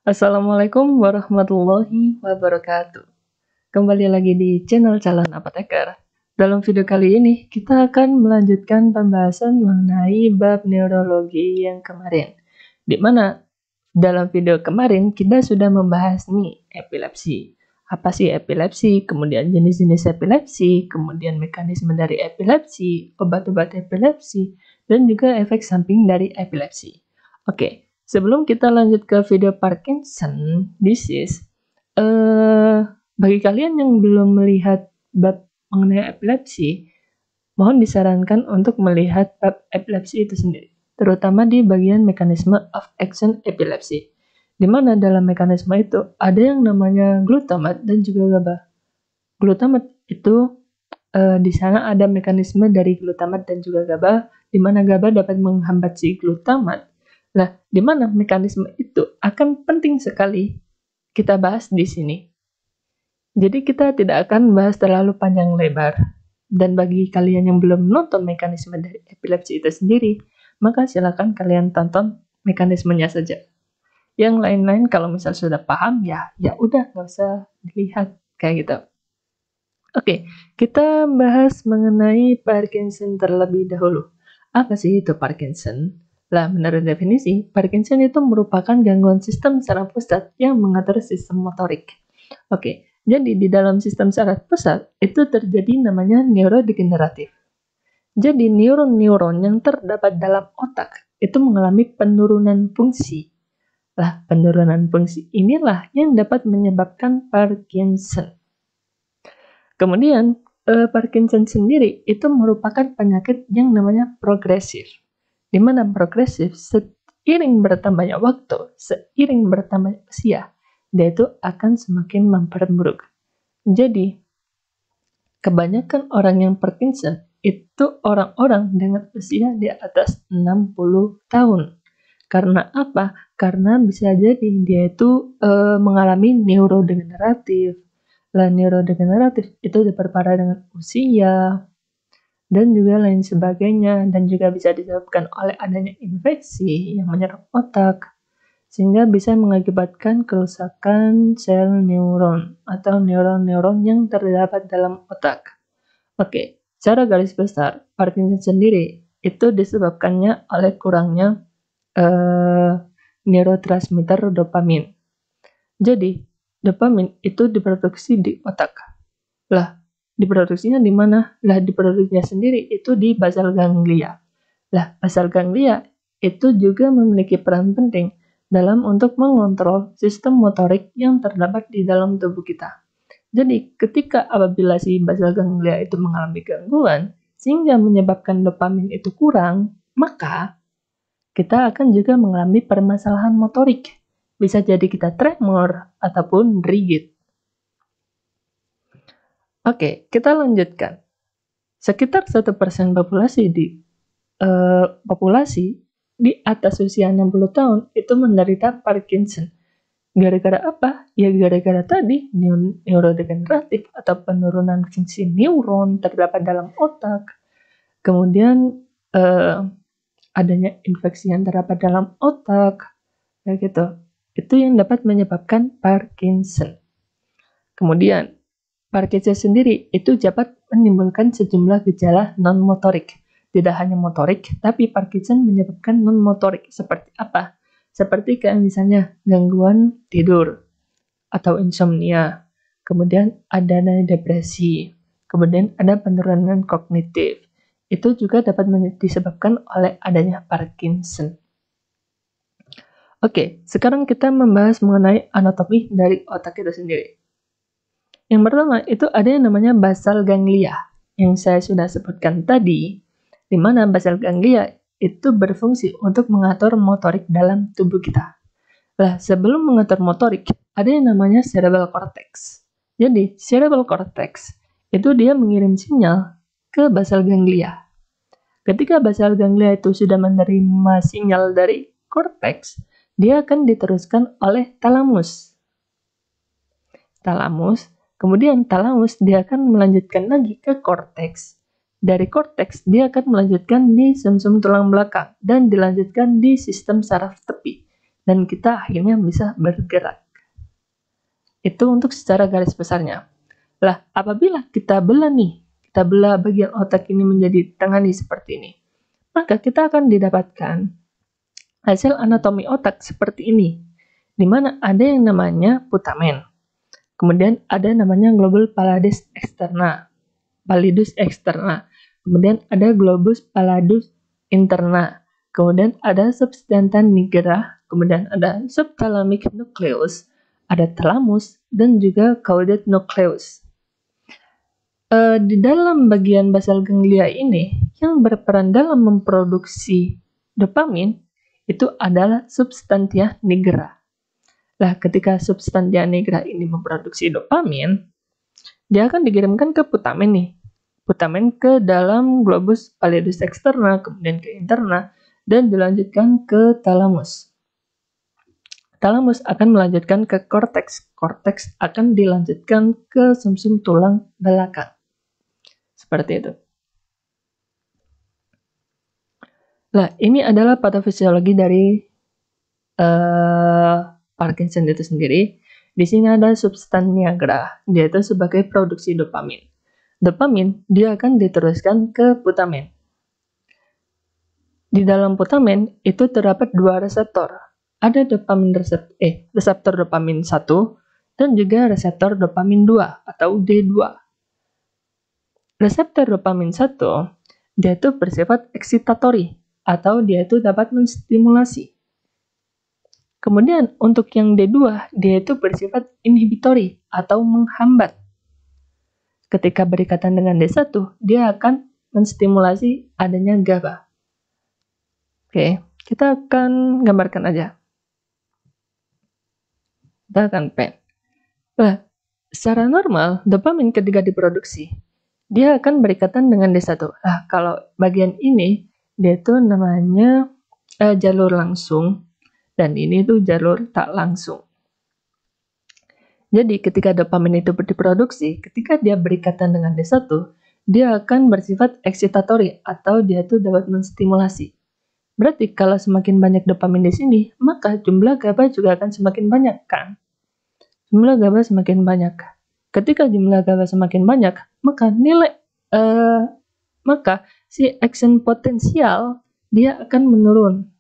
Assalamualaikum warahmatullahi wabarakatuh. Kembali lagi di channel Calon Apoteker. Dalam video kali ini, kita akan melanjutkan pembahasan mengenai bab neurologi yang kemarin. Di mana dalam video kemarin kita sudah membahas nih epilepsi. Apa sih epilepsi, kemudian jenis-jenis epilepsi, kemudian mekanisme dari epilepsi, obat-obat epilepsi, dan juga efek samping dari epilepsi. Oke. Sebelum kita lanjut ke video Parkinson disease, bagi kalian yang belum melihat bab mengenai epilepsi, mohon disarankan untuk melihat bab epilepsi itu sendiri, terutama di bagian mekanisme of action epilepsi, di mana dalam mekanisme itu ada yang namanya glutamat dan juga GABA. Glutamat itu di sana ada mekanisme dari glutamat dan juga GABA, di mana GABA dapat menghambat si glutamat. Nah, di mana mekanisme itu akan penting sekali kita bahas di sini. Jadi kita tidak akan bahas terlalu panjang lebar. Dan bagi kalian yang belum nonton mekanisme dari epilepsi itu sendiri, maka silakan kalian tonton mekanismenya saja. Yang lain-lain kalau misal sudah paham, ya udah nggak usah dilihat kayak gitu. Oke, kita bahas mengenai Parkinson terlebih dahulu. Apa sih itu Parkinson? Lah, menurut definisi, Parkinson itu merupakan gangguan sistem saraf pusat yang mengatur sistem motorik. Oke, jadi di dalam sistem saraf pusat itu terjadi namanya neurodegeneratif. Jadi neuron-neuron yang terdapat dalam otak itu mengalami penurunan fungsi. Lah, penurunan fungsi inilah yang dapat menyebabkan Parkinson. Kemudian, Parkinson sendiri itu merupakan penyakit yang namanya progresif. Di mana progresif, seiring bertambahnya waktu, seiring bertambahnya usia, dia itu akan semakin memperburuk. Jadi, kebanyakan orang yang Parkinson itu orang-orang dengan usia di atas 60 tahun. Karena apa? Karena bisa jadi dia itu mengalami neurodegeneratif. Neurodegeneratif itu diperparah dengan usia, dan juga lain sebagainya, dan juga bisa disebabkan oleh adanya infeksi yang menyerang otak, sehingga bisa mengakibatkan kerusakan sel neuron atau neuron-neuron yang terdapat dalam otak. Oke, secara garis besar, Parkinson sendiri itu disebabkannya oleh kurangnya neurotransmitter dopamin. Jadi, dopamin itu diproduksi di otak. Lah, diproduksinya di mana? Lah, diproduksinya sendiri itu di basal ganglia. Lah, basal ganglia itu juga memiliki peran penting dalam untuk mengontrol sistem motorik yang terdapat di dalam tubuh kita. Jadi, ketika apabila si basal ganglia itu mengalami gangguan, sehingga menyebabkan dopamin itu kurang, maka kita akan juga mengalami permasalahan motorik. Bisa jadi kita tremor ataupun rigid. Oke, kita lanjutkan. Sekitar 1% populasi di atas usia 60 tahun itu menderita Parkinson. Gara-gara apa? Ya gara-gara tadi neurodegeneratif atau penurunan fungsi neuron terdapat dalam otak. Kemudian adanya infeksi yang terdapat dalam otak. Kayak gitu. Itu yang dapat menyebabkan Parkinson. Kemudian Parkinson sendiri itu dapat menimbulkan sejumlah gejala non-motorik. Tidak hanya motorik, tapi Parkinson menyebabkan non-motorik. Seperti apa? Seperti kayak misalnya gangguan tidur atau insomnia. Kemudian ada depresi. Kemudian ada penurunan kognitif. Itu juga dapat disebabkan oleh adanya Parkinson. Oke, sekarang kita membahas mengenai anatomi dari otak itu sendiri. Yang pertama, itu ada yang namanya basal ganglia, yang saya sudah sebutkan tadi, di mana basal ganglia itu berfungsi untuk mengatur motorik dalam tubuh kita. Nah, sebelum mengatur motorik, ada yang namanya cerebral cortex. Jadi, cerebral cortex itu dia mengirim sinyal ke basal ganglia. Ketika basal ganglia itu sudah menerima sinyal dari cortex, dia akan diteruskan oleh thalamus. Kemudian thalamus dia akan melanjutkan lagi ke korteks. Dari korteks dia akan melanjutkan di sumsum tulang belakang dan dilanjutkan di sistem saraf tepi. dan kita akhirnya bisa bergerak. Itu untuk secara garis besarnya. Lah, apabila kita belah bagian otak ini menjadi tengah seperti ini, maka kita akan didapatkan hasil anatomi otak seperti ini, di mana ada yang namanya putamen. Kemudian ada namanya globus pallidus externa. Kemudian ada globus pallidus interna. Kemudian ada substantia nigra. Kemudian ada subthalamic nucleus, ada thalamus, dan juga caudate nucleus. Di dalam bagian basal ganglia ini, yang berperan dalam memproduksi dopamin itu adalah substantia nigra. Nah, ketika substantia nigra ini memproduksi dopamin, dia akan dikirimkan ke putamen nih. Putamen ke dalam globus pallidus externa, kemudian ke interna, dan dilanjutkan ke thalamus. Thalamus akan melanjutkan ke korteks. Korteks akan dilanjutkan ke sumsum tulang belakang. Seperti itu. Nah, ini adalah patofisiologi dari Parkinson itu sendiri. Di sini ada substansia nigra, dia itu sebagai produksi dopamin. Dopamin dia akan diteruskan ke putamen. Di dalam putamen itu terdapat dua reseptor. Ada dopamin reseptor dopamin 1 dan juga reseptor dopamin 2 atau D2. Reseptor dopamin 1 dia itu bersifat eksitatori atau dia itu dapat menstimulasi. Kemudian untuk yang D2 dia itu bersifat inhibitori atau menghambat. Ketika berikatan dengan D1 dia akan menstimulasi adanya GABA. Oke, kita akan gambarkan aja. Kita akan pen. Nah, secara normal, dopamin ketika diproduksi, dia akan berikatan dengan D1. Nah, kalau bagian ini, dia itu namanya jalur langsung, dan ini tuh jalur tak langsung. Jadi, ketika dopamin itu diproduksi, ketika dia berikatan dengan D1, dia akan bersifat eksitatori, atau dia tuh dapat menstimulasi. Berarti kalau semakin banyak dopamin di sini, maka jumlah GABA juga akan semakin banyak, kan? Jumlah GABA semakin banyak. Ketika jumlah GABA semakin banyak, maka si action potensial dia akan menurun.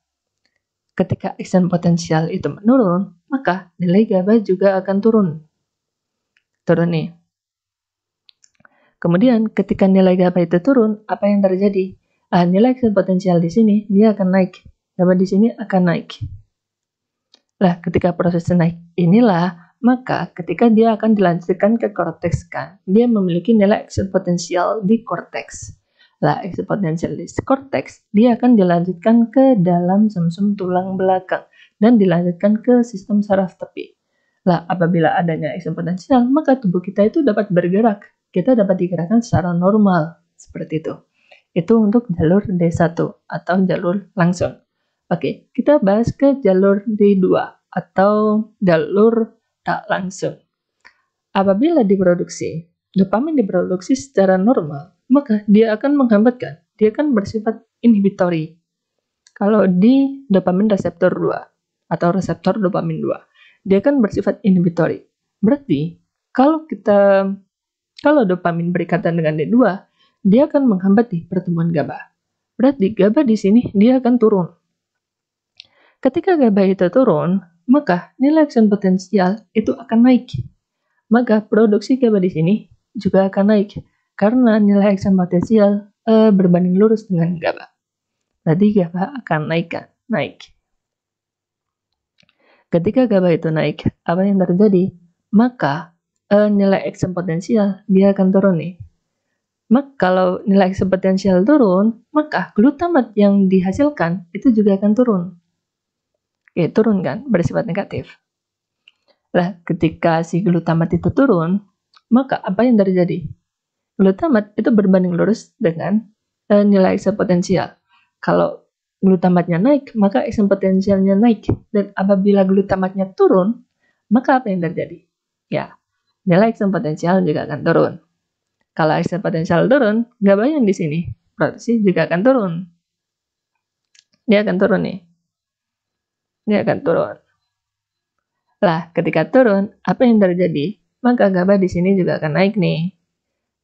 Ketika action potensial itu menurun, maka nilai GABA juga akan turun. Turun nih. Kemudian ketika nilai GABA itu turun, apa yang terjadi? Nilai action potensial di sini dia akan naik. GABA di sini akan naik. Nah, ketika proses naik inilah, maka ketika dia akan dilanjutkan ke korteks, kan, dia memiliki nilai action potensial di korteks. Nah, action potensial di korteks dia akan dilanjutkan ke dalam sumsum tulang belakang dan dilanjutkan ke sistem saraf tepi. Nah, apabila adanya action potensial, maka tubuh kita itu dapat bergerak. Kita dapat digerakkan secara normal, seperti itu. Itu untuk jalur D1 atau jalur langsung. Oke, kita bahas ke jalur D2 atau jalur tak langsung. Apabila dopamin diproduksi secara normal, maka dia akan menghambatkan. Dia akan bersifat inhibitori. Kalau di dopamin reseptor 2 atau reseptor dopamin 2, dia akan bersifat inhibitori. Berarti kalau dopamin berikatan dengan D2, dia akan menghambat pertumbuhan GABA. Berarti GABA di sini dia akan turun. Ketika GABA itu turun, maka nilai action potensial itu akan naik. Maka produksi GABA di sini juga akan naik karena nilai action potensial berbanding lurus dengan GABA. Berarti GABA akan naik. Ketika GABA itu naik, apa yang terjadi? Maka nilai action potensial dia akan turun nih. Maka kalau nilai action potensial turun, maka glutamat yang dihasilkan itu juga akan turun. Oke, turun kan, bersifat negatif. Nah, ketika si glutamat itu turun, maka apa yang terjadi? Glutamat itu berbanding lurus dengan nilai action potensial. Kalau glutamatnya naik, maka action potensialnya naik. Dan apabila glutamatnya turun, maka apa yang terjadi? Ya, nilai action potensial juga akan turun. Kalau action potensial turun, GABA yang di sini produksi juga akan turun. Dia akan turun nih. Dia akan turun. Lah, ketika turun, apa yang terjadi? Maka GABA di sini juga akan naik nih.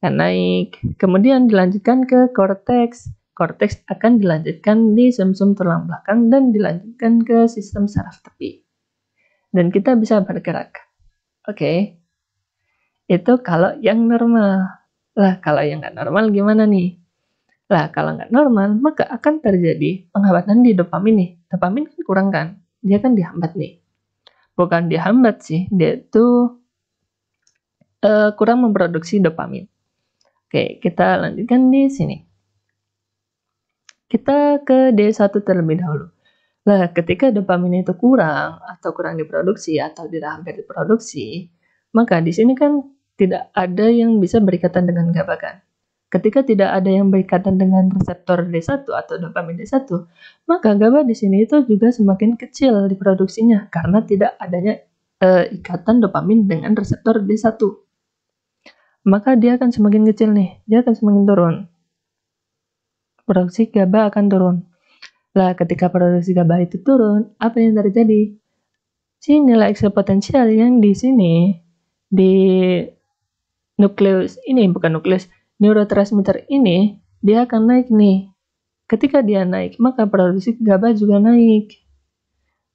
Akan naik. Kemudian dilanjutkan ke korteks. Korteks akan dilanjutkan di sumsum tulang belakang dan dilanjutkan ke sistem saraf tepi. Dan kita bisa bergerak. Oke. Itu kalau yang normal. Lah, kalau yang nggak normal gimana nih? Lah, kalau nggak normal, maka akan terjadi penghambatan di dopamin nih. Dopamin kan kurang kan? Dia kan dihambat nih. Bukan dihambat sih, dia itu kurang memproduksi dopamin. Oke, kita lanjutkan di sini. Kita ke D1 terlebih dahulu. Nah, ketika dopamin itu kurang atau kurang diproduksi atau tidak hampir diproduksi, maka di sini kan tidak ada yang bisa berikatan dengan GABA kan. Ketika tidak ada yang berikatan dengan reseptor D1 atau dopamin D1, maka GABA di sini itu juga semakin kecil diproduksinya karena tidak adanya ikatan dopamin dengan reseptor D1. Maka dia akan semakin kecil nih, dia akan semakin turun. Produksi GABA akan turun. Lah, ketika produksi GABA itu turun, apa yang terjadi? Si nilai ekstrapotensial yang di sini, di nukleus ini, bukan nukleus, neurotransmitter ini, dia akan naik nih. Ketika dia naik, maka produksi GABA juga naik.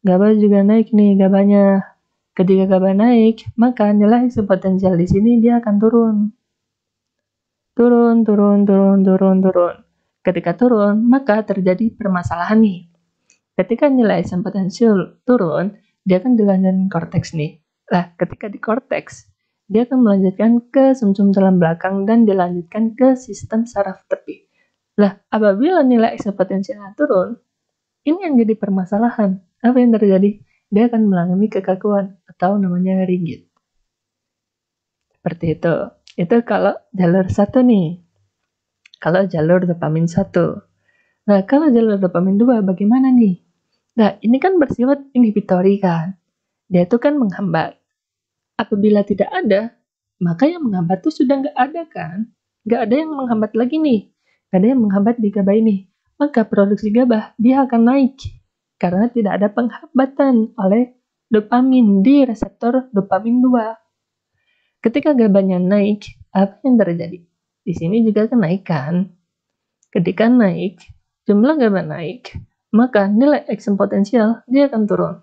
GABA juga naik nih, GABA-nya. Ketika GABA naik, maka nilai ekstrapotensial di sini dia akan turun. Turun. Ketika turun, maka terjadi permasalahan nih. Ketika nilai ekstrapotensial turun, dia akan dilanjutkan korteks nih. Nah, ketika di korteks, dia akan melanjutkan ke sumsum tulang belakang dan dilanjutkan ke sistem saraf tepi. Nah, apabila nilai ekstrapotensialnya turun, ini yang jadi permasalahan. Apa yang terjadi? Dia akan mengalami kekakuan atau namanya rigid. Seperti itu. Itu kalau jalur 1 nih. Kalau jalur dopamin 1. Nah, kalau jalur dopamin 2 bagaimana nih? Nah, ini kan bersifat inhibitori kan. Dia itu kan menghambat. Apabila tidak ada, maka yang menghambat itu sudah nggak ada kan. Nggak ada yang menghambat lagi nih. Nggak ada yang menghambat di GABA ini. Maka produksi GABA dia akan naik. Karena tidak ada penghambatan oleh dopamin di reseptor dopamin 2. Ketika GABA-nya naik, apa yang terjadi? Di sini juga kenaikan. Ketika naik, jumlah GABA naik, maka nilai ekstrapotensial dia akan turun.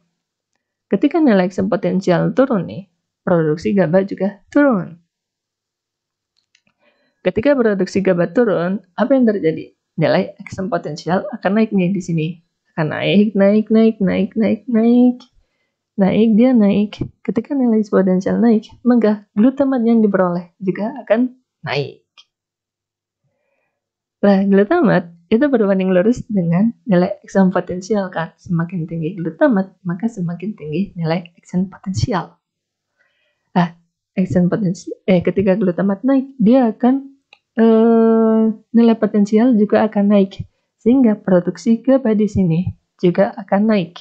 Ketika nilai ekstrapotensial turun nih, produksi GABA juga turun. Ketika produksi GABA turun, apa yang terjadi? Nilai ekstrapotensial akan naik nih di sini. Akan naik. Naik, dia naik. Ketika nilai eksponensial naik, maka glutamat yang diperoleh juga akan naik. Nah, glutamat itu berbanding lurus dengan nilai ekstrapotensial kan. Semakin tinggi glutamat, maka semakin tinggi nilai ekstrapotensial. Nah, ketika glutamat naik, dia akan nilai potensial juga akan naik. Sehingga produksi GABA di sini juga akan naik.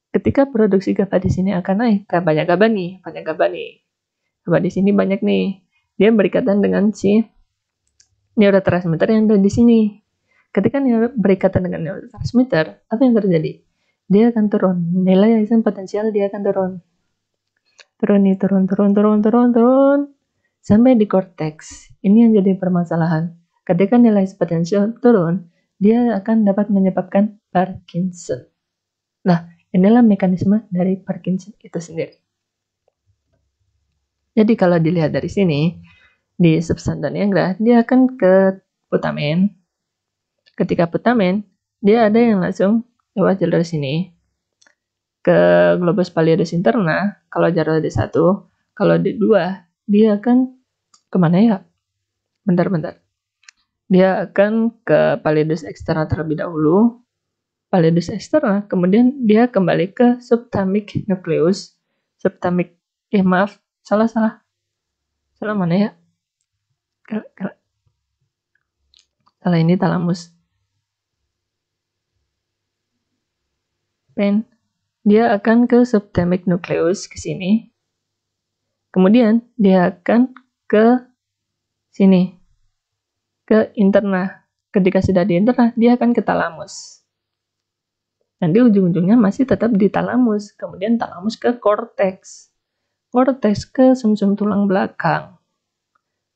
Ketika produksi GABA di sini akan naik, banyak GABA nih. GABA di sini banyak nih. Dia berikatan dengan si neurotransmitter yang ada di sini. Ketika berikatan dengan neurotransmitter, apa yang terjadi? Dia akan turun. Nilai potensial dia akan turun. Turun. Sampai di korteks. Ini yang jadi permasalahan. Ketika nilai potensial turun, dia akan dapat menyebabkan Parkinson. Nah, inilah mekanisme dari Parkinson itu sendiri. Jadi kalau dilihat dari sini, di substantan niagra, dia akan ke putamen. Ketika putamen, dia ada yang langsung lewat jalur sini ke globus pallidus interna. Kalau jalur D1, kalau D2, dia akan kemana ya? Bentar. Dia akan ke pallidus externa terlebih dahulu. Pallidus externa, kemudian dia kembali ke subthalamic nucleus. Salah mana ya? Salah, ini thalamus. Dia akan ke subthalamic nucleus ke sini. Kemudian dia akan ke sini, ke interna. Ketika sudah di interna, dia akan ke thalamus. Dan di ujung-ujungnya masih tetap di talamus, kemudian talamus ke korteks, korteks ke sumsum tulang belakang.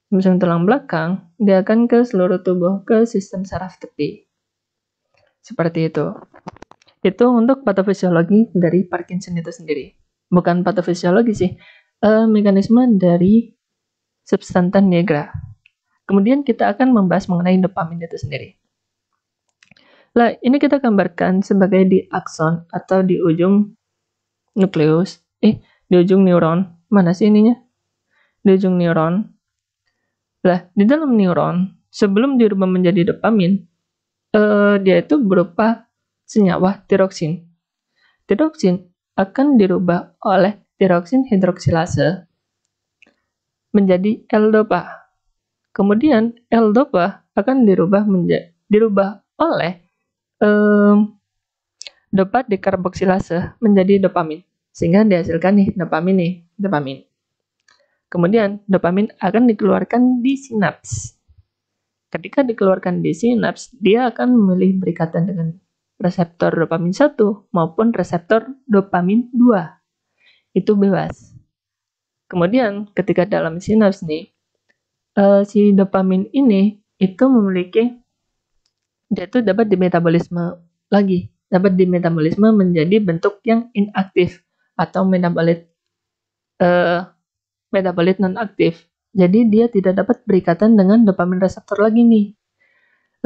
Sumsum tulang belakang, dia akan ke seluruh tubuh, ke sistem saraf tepi. Seperti itu. Itu untuk patofisiologi dari Parkinson itu sendiri. Bukan patofisiologi sih, mekanisme dari substantan nigra. Kemudian kita akan membahas mengenai dopamin itu sendiri. Nah, ini kita gambarkan sebagai di akson atau di ujung nukleus. Di ujung neuron. Mana sih ininya? Di ujung neuron. Nah, di dalam neuron, sebelum dirubah menjadi dopamin, dia itu berupa senyawa tiroksin. Tiroksin akan dirubah oleh tiroksin hidroksilase menjadi L-dopa. Kemudian L-dopa akan dirubah oleh dopa dekarboksilase menjadi dopamin, sehingga dihasilkan nih dopamin. Kemudian dopamin akan dikeluarkan di sinaps. Ketika dikeluarkan di sinaps, dia akan memilih berikatan dengan reseptor dopamin 1 maupun reseptor dopamin 2. Itu bebas. Kemudian ketika dalam sinaps nih, si dopamin ini itu memiliki, dia itu dapat dimetabolisme lagi, dapat dimetabolisme menjadi bentuk yang inaktif atau metabolit non-aktif. Jadi dia tidak dapat berikatan dengan dopamin reseptor lagi nih.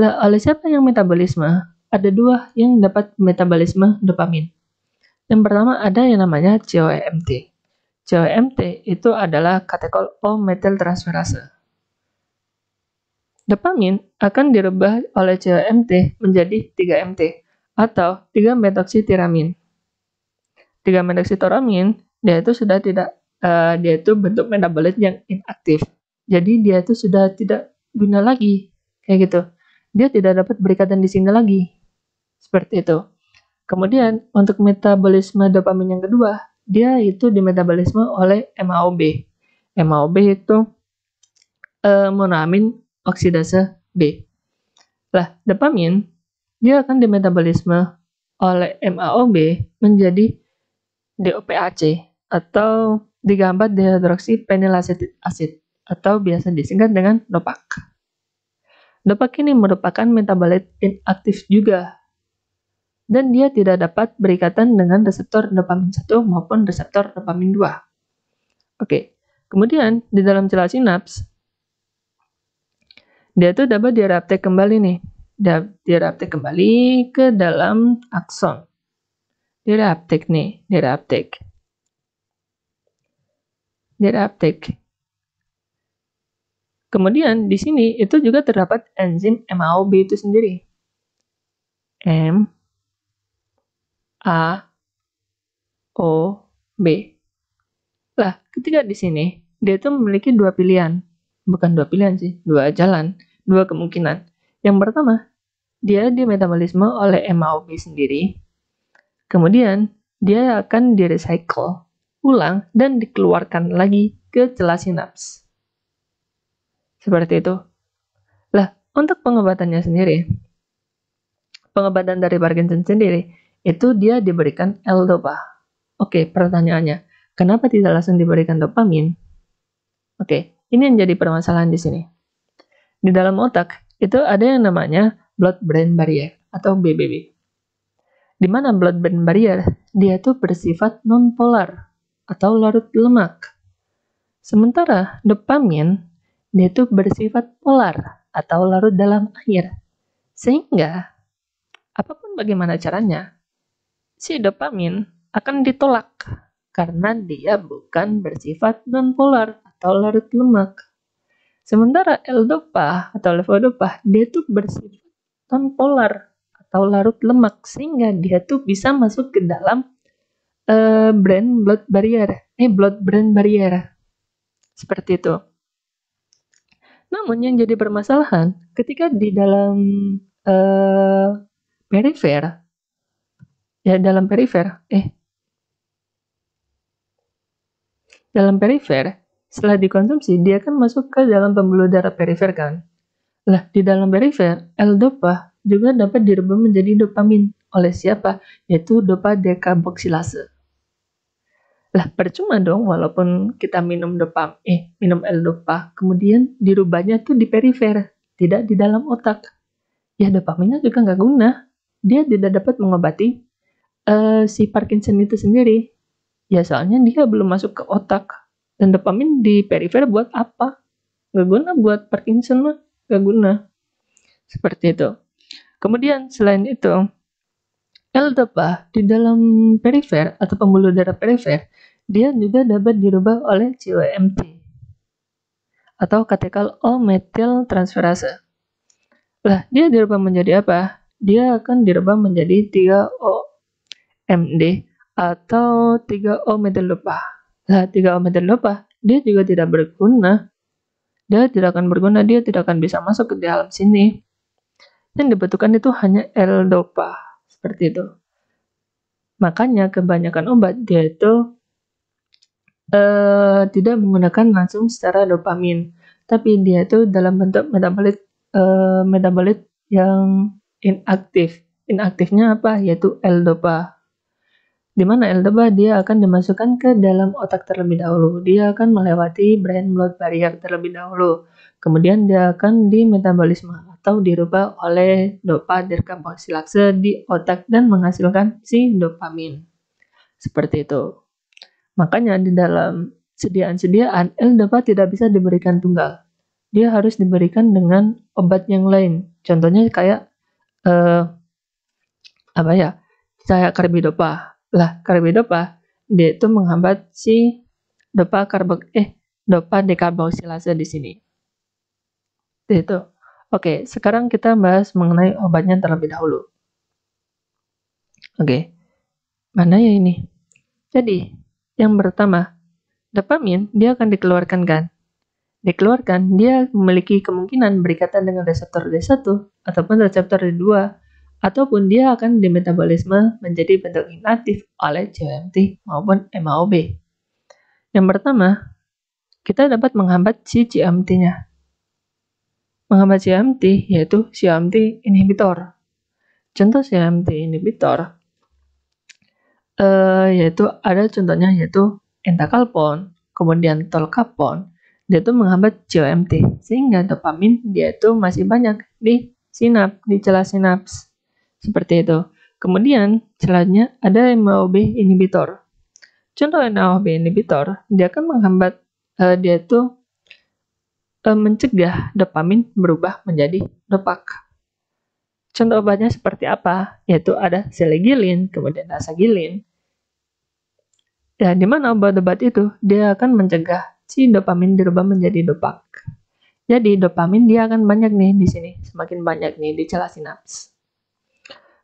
Lah, oleh siapa yang metabolisme? Ada dua yang dapat metabolisme dopamin. Yang pertama ada yang namanya COMT. COMT itu adalah katekol O-metiltransferase. Dopamin akan dirubah oleh COMT menjadi 3-MT atau 3-metoksitiramin. 3-metoksitiramin dia itu sudah tidak dia itu bentuk metabolit yang inaktif. Jadi dia itu sudah tidak guna lagi, kayak gitu. Dia tidak dapat berikatan di sini lagi. Seperti itu. Kemudian untuk metabolisme dopamin yang kedua, dia itu dimetabolisme oleh MAOB. MAOB itu monoamin oksidase B. Lah, dopamin dia akan dimetabolisme oleh MAOB menjadi DOPAC atau digambar dehidroksipenilasetik acid atau biasa disingkat dengan DOPAC. DOPAC ini merupakan metabolit inaktif juga, dan dia tidak dapat berikatan dengan reseptor dopamin 1 maupun reseptor dopamin 2. Oke, kemudian di dalam celah sinaps, dia tuh dapat diraptek kembali nih, diraptek kembali ke dalam akson. Diraptek. Kemudian di sini itu juga terdapat enzim MAOB itu sendiri. MAOB. Lah, ketika di sini dia itu memiliki dua pilihan. Bukan dua pilihan sih, dua jalan, dua kemungkinan. Yang pertama, dia dimetabolisme oleh MAOB sendiri. Kemudian dia akan di-recycle ulang dan dikeluarkan lagi ke celah sinaps. Seperti itu. Lah, untuk pengobatannya sendiri, pengobatan dari Parkinson sendiri, itu dia diberikan L-dopa. Oke, pertanyaannya, kenapa tidak langsung diberikan dopamin? Oke, ini yang jadi permasalahan di sini. Di dalam otak, itu ada yang namanya blood-brain barrier atau BBB. Di mana blood-brain barrier, dia tuh bersifat non-polar atau larut lemak. Sementara dopamin, dia tuh bersifat polar atau larut dalam air. Sehingga, apapun bagaimana caranya, si dopamin akan ditolak karena dia bukan bersifat non-polar atau larut lemak. Sementara L-dopa atau levodopa, dia tuh bersifat non-polar atau larut lemak, sehingga dia tuh bisa masuk ke dalam blood-brain barrier. Seperti itu. Namun yang jadi permasalahan, ketika di dalam perifer, setelah dikonsumsi, dia akan masuk ke dalam pembuluh darah perifer kan. Lah, di dalam perifer, L-dopa juga dapat dirubah menjadi dopamin oleh siapa? Yaitu dopa dekarboksilase. Lah percuma dong walaupun kita minum L-dopa, kemudian dirubahnya tuh di perifer, tidak di dalam otak. Ya dopaminnya juga nggak guna. Dia tidak dapat mengobati si Parkinson itu sendiri. Ya soalnya dia belum masuk ke otak. Dan dopamin di perifer buat apa? Nggak guna buat Parkinson mah, nggak guna. Seperti itu. Kemudian selain itu, L-dopa di dalam perifer atau pembuluh darah perifer, dia juga dapat dirubah oleh COMT atau catechol O-methyl transferase. Lah, dia dirubah menjadi apa? Dia akan dirubah menjadi 3-OMD atau 3-O-methyl-dopa. Lah, 3-O-methyl-dopa dia juga tidak berguna. Dia tidak akan berguna, dia tidak akan bisa masuk ke dalam sini. Yang dibutuhkan itu hanya L-dopa. Seperti itu. Makanya kebanyakan obat dia itu tidak menggunakan langsung secara dopamin, tapi dia itu dalam bentuk metabolit yang inaktif. Inaktifnya apa? Yaitu L-dopa. Di mana L-dopa dia akan dimasukkan ke dalam otak terlebih dahulu. Dia akan melewati brain-blood barrier terlebih dahulu. Kemudian dia akan dimetabolisme atau dirubah oleh dopa dekarboksilase di otak dan menghasilkan si dopamin. Seperti itu. Makanya di dalam sediaan-sediaan, L-dopa tidak bisa diberikan tunggal. Dia harus diberikan dengan obat yang lain. Contohnya kayak kayak karbidopa. Lah, karbidopa dia itu menghambat si dopa dekarboksilase di sini. Itu. Oke, sekarang kita bahas mengenai obatnya terlebih dahulu. Oke. Mana ya ini? Jadi, yang pertama, dopamin dia akan dikeluarkan kan? Dikeluarkan, dia memiliki kemungkinan berikatan dengan reseptor D1 ataupun reseptor D2, ataupun dia akan dimetabolisme menjadi bentuk inaktif oleh COMT maupun MAOB. Yang pertama, kita dapat menghambat si COMT-nya. Menghambat COMT yaitu COMT inhibitor. Contoh COMT inhibitor yaitu ada contohnya yaitu entakalpon, kemudian tolkapon. Dia itu menghambat COMT sehingga dopamin dia itu masih banyak di celah sinaps. Seperti itu. Kemudian selanjutnya ada MAOB inhibitor. Contoh MAOB inhibitor, dia akan menghambat dia itu mencegah dopamin berubah menjadi dopak. Contoh obatnya seperti apa? Yaitu ada seligilin, kemudian asagilin. Ya, di mana obat-obat itu dia akan mencegah si dopamin dirubah menjadi dopak. Jadi dopamin dia akan banyak nih di sini, semakin banyak nih di celah sinaps.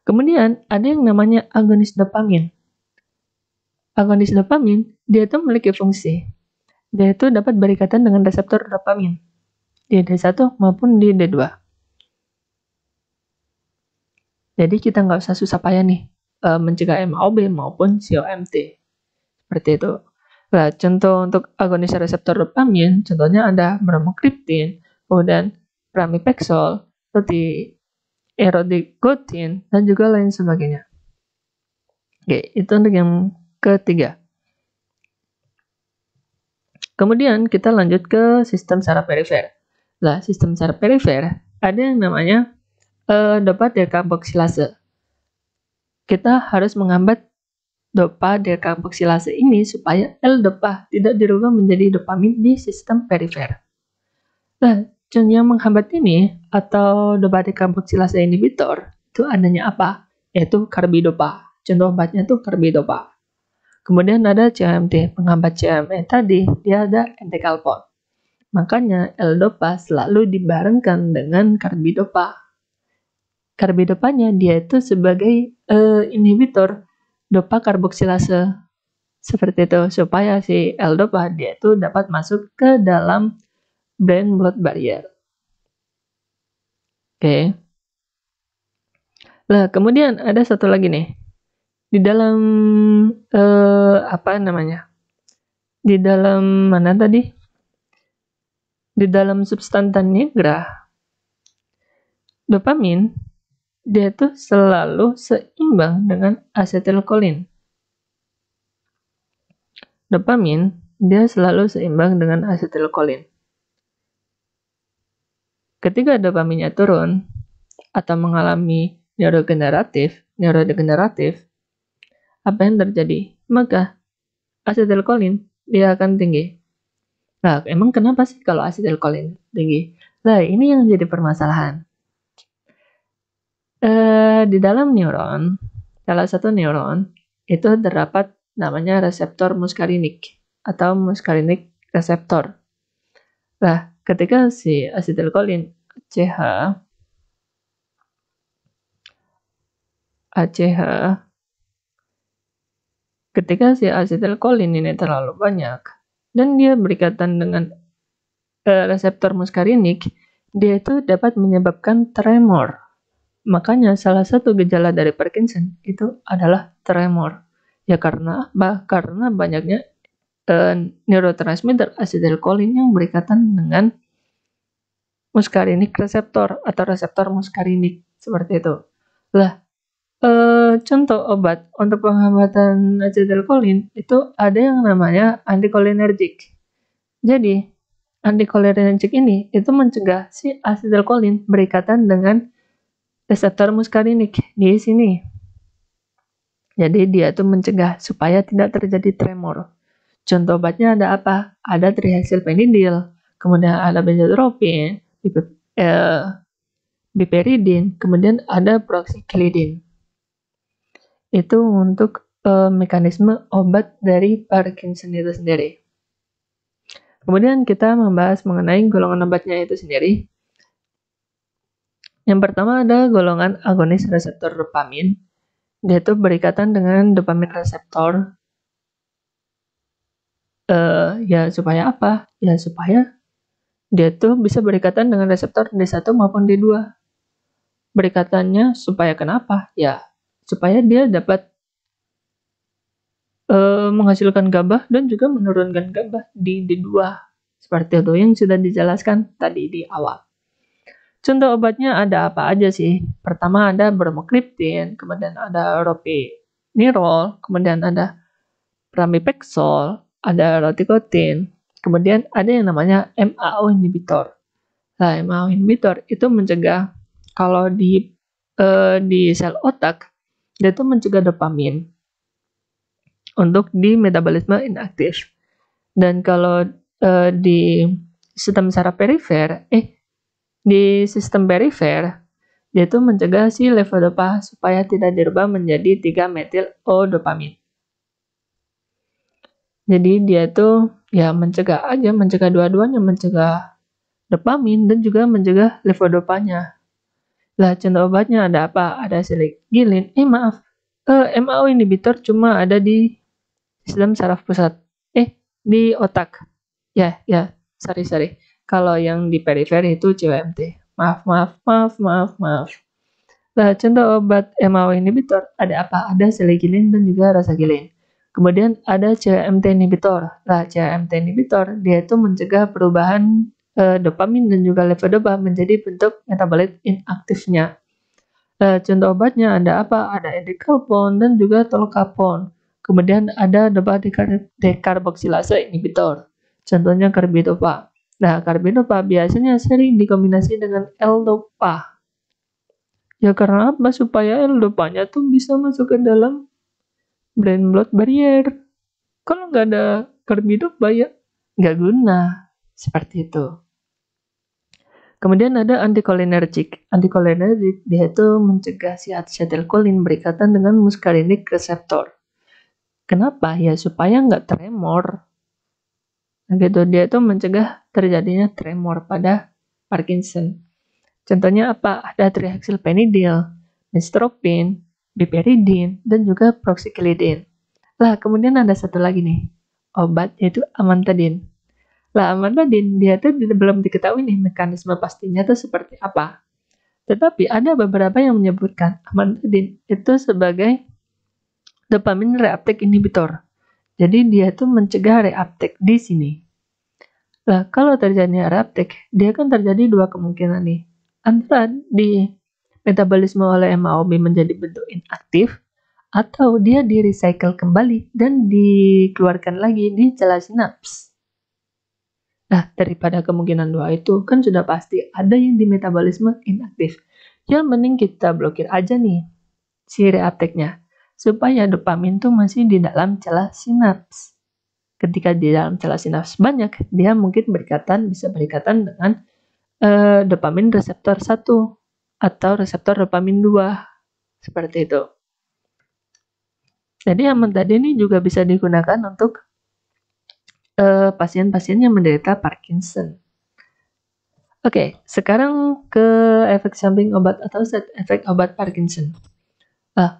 Kemudian ada yang namanya agonis dopamin. Agonis dopamin dia itu memiliki fungsi. Dia itu dapat berikatan dengan reseptor dopamin di D1 maupun di D2. Jadi kita nggak usah susah payah nih mencegah MAOB maupun COMT. Seperti itu. Nah, contoh untuk agonis reseptor dopamin, contohnya ada bromokriptin, kemudian pramipexol, seperti erodigotin, dan juga lain sebagainya. Oke, itu untuk yang ketiga. Kemudian kita lanjut ke sistem saraf perifer. Nah, sistem saraf perifer ada yang namanya dopa dekarboksilase. Kita harus menghambat dopa dekarboksilase ini supaya L-dopa tidak dirubah menjadi dopamin di sistem perifer. Nah, yang menghambat ini atau dopa dekarboksilase inhibitor itu adanya apa? Yaitu karbidopa. Contoh obatnya itu karbidopa. Kemudian ada COMT, penghambat COMT tadi dia ada entakalpon. Makanya L-dopa selalu dibarengkan dengan karbidopa. Karbidopanya dia itu sebagai inhibitor dopa karboksilase. Seperti itu, supaya si L-dopa dia itu dapat masuk ke dalam brain-blood barrier. Oke. Nah, kemudian ada satu lagi nih. Di dalam Di dalam mana tadi? Di dalam substansia nigra, dopamin dia tuh selalu seimbang dengan asetilkolin. Dopamin, dia selalu seimbang dengan asetilkolin. Ketika dopaminnya turun atau mengalami neurodegeneratif, apa yang terjadi? Maka asetilkolin dia akan tinggi. Nah, emang kenapa sih kalau asetilkolin tinggi? Nah, ini yang jadi permasalahan. Di dalam neuron, salah satu neuron itu terdapat namanya reseptor muskarinik atau muskarinik reseptor. Nah, ketika si asetilkolin ACH, ketika si asetilkolin ini terlalu banyak dan dia berikatan dengan reseptor muskarinik, dia itu dapat menyebabkan tremor. Makanya salah satu gejala dari Parkinson itu adalah tremor. Ya karena apa? Karena banyaknya neurotransmitter asetilkolin yang berikatan dengan muskarinik reseptor atau reseptor muskarinik seperti itu. Lah, contoh obat untuk penghambatan asetilkolin itu ada yang namanya antikolinergik. Jadi, antikolinergik ini itu mencegah si asetilkolin berikatan dengan reseptor muskarinik di sini. Jadi dia tuh mencegah supaya tidak terjadi tremor. Contoh obatnya ada apa? Ada trihexylpenidil, kemudian ada benzodiazepin, piperidin, kemudian ada proxycillin. Itu untuk mekanisme obat dari Parkinson itu sendiri. Kemudian kita membahas mengenai golongan obatnya itu sendiri. Yang pertama ada golongan agonis reseptor dopamin. Dia itu berikatan dengan dopamin reseptor. Ya supaya apa? Ya supaya dia tuh bisa berikatan dengan reseptor D1 maupun D2. Berikatannya supaya kenapa? Ya supaya dia dapat menghasilkan GABA dan juga menurunkan GABA di D2. Seperti itu yang sudah dijelaskan tadi di awal. Contoh obatnya ada apa aja sih? Pertama ada bromokriptin, kemudian ada ropinirol, kemudian ada pramipexol, ada rotikotin, kemudian ada yang namanya MAO inhibitor. Nah, MAO inhibitor itu mencegah kalau di sel otak dia itu mencegah dopamin untuk di metabolisme inaktif. Dan kalau di sistem saraf perifer, di sistem perifer, dia itu mencegah si levodopa supaya tidak dirubah menjadi 3-metil-O-dopamin. Jadi dia itu ya mencegah dua-duanya, mencegah dopamin dan juga mencegah levodopanya. Lah contoh obatnya ada apa? Ada siligilin. MAO inhibitor cuma ada di sistem saraf pusat. Di otak. Ya, sorry. Kalau yang di periferi itu CWMT. Maaf. Nah, contoh obat MAO inhibitor ada apa? Ada siligilin dan juga rosagilin. Kemudian ada CWMT inhibitor. Nah, CWMT inhibitor dia itu mencegah perubahan dopamin dan juga levodopa menjadi bentuk metabolit inaktifnya. Contoh obatnya ada apa? Ada edecalpon dan juga tolcapone. Kemudian ada dopa dekarboksilase inhibitor. Contohnya carbidopa. Nah, carbidopa biasanya sering dikombinasi dengan L-dopa. Ya karena apa? Supaya L-dopanya tuh bisa masuk ke dalam brain-blood barrier. Kalau nggak ada carbidopa ya nggak guna. Seperti itu. Kemudian ada antikolinergik. Antikolinergik dia itu mencegah si asetilkolin berikatan dengan muskarinik reseptor. Kenapa? Ya supaya nggak tremor. Nah, gitu dia itu mencegah terjadinya tremor pada Parkinson. Contohnya apa? Ada trihexylpenidil, mestropin, piperidin, dan juga proxycillin. Lah, kemudian ada satu lagi nih, obat yaitu amantadin. Lah, amantadin dia tuh belum diketahui nih mekanisme pastinya tuh seperti apa. Tetapi ada beberapa yang menyebutkan amantadin itu sebagai dopamin reuptake inhibitor. Jadi dia tuh mencegah reuptake di sini. Nah, kalau terjadi reuptake, dia kan terjadi dua kemungkinan nih. Antara di metabolisme oleh MAO-B menjadi bentuk inaktif, atau dia di-recycle kembali dan dikeluarkan lagi di celah sinaps. Nah, daripada kemungkinan dua itu, kan sudah pasti ada yang di metabolisme inaktif. Yang mending kita blokir aja nih si reuptake-nya, supaya dopamin tuh masih di dalam celah sinaps. Ketika di dalam celah sinaps banyak, dia mungkin bisa berikatan dengan dopamin reseptor 1 atau reseptor dopamin 2, seperti itu. Jadi aman tadi ini juga bisa digunakan untuk pasien-pasien yang menderita Parkinson. Oke, sekarang ke efek samping obat atau side effect obat Parkinson.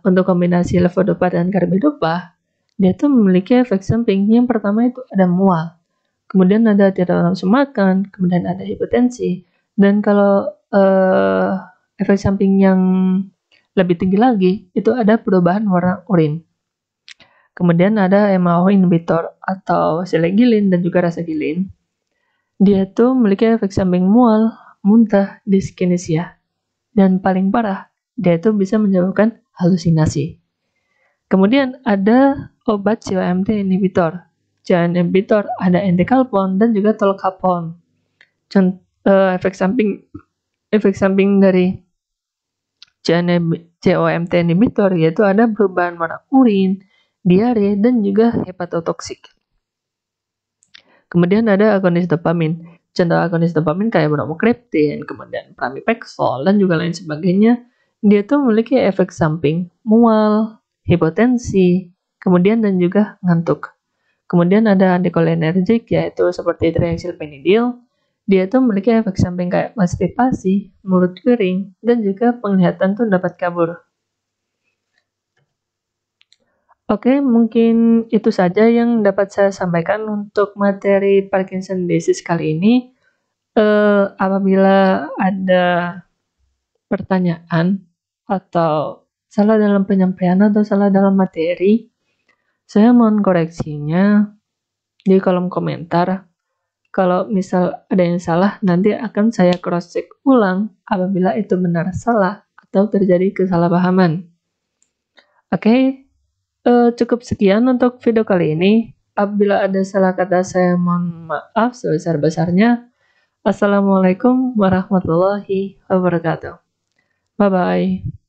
Untuk kombinasi levodopa dan carbidopa, dia tuh memiliki efek samping. Yang pertama itu ada mual, kemudian ada tidak nafsu makan, kemudian ada hipertensi, dan kalau efek samping yang lebih tinggi lagi itu ada perubahan warna urin. Kemudian ada MAO inhibitor atau selegilin dan juga rasegilin. Dia tuh memiliki efek samping mual, muntah, dyskinesia. Dan paling parah, dia tuh bisa menyebabkan halusinasi. Kemudian ada obat COMT inhibitor. COMT inhibitor ada entacapone dan juga tolcapone. Efek samping dari COMT inhibitor yaitu ada perubahan warna urin, diare, dan juga hepatotoksik. Kemudian ada agonis dopamin. Contoh agonis dopamin kayak bromokriptin, kemudian pramipexol, dan juga lain sebagainya. Dia tuh memiliki efek samping mual, hipotensi, kemudian dan juga ngantuk. Kemudian ada anticholinergic yaitu seperti triacylphenidil. Dia tuh memiliki efek samping kayak konstipasi, mulut kering, dan juga penglihatan tuh dapat kabur. Oke, mungkin itu saja yang dapat saya sampaikan untuk materi Parkinson disease kali ini. Apabila ada pertanyaan atau salah dalam penyampaian atau salah dalam materi, saya mohon koreksinya di kolom komentar. Kalau misal ada yang salah, nanti akan saya cross-check ulang apabila itu benar salah atau terjadi kesalahpahaman. Oke. Cukup sekian untuk video kali ini. Apabila ada salah kata, saya mohon maaf sebesar-besarnya. Assalamualaikum warahmatullahi wabarakatuh. Bye-bye.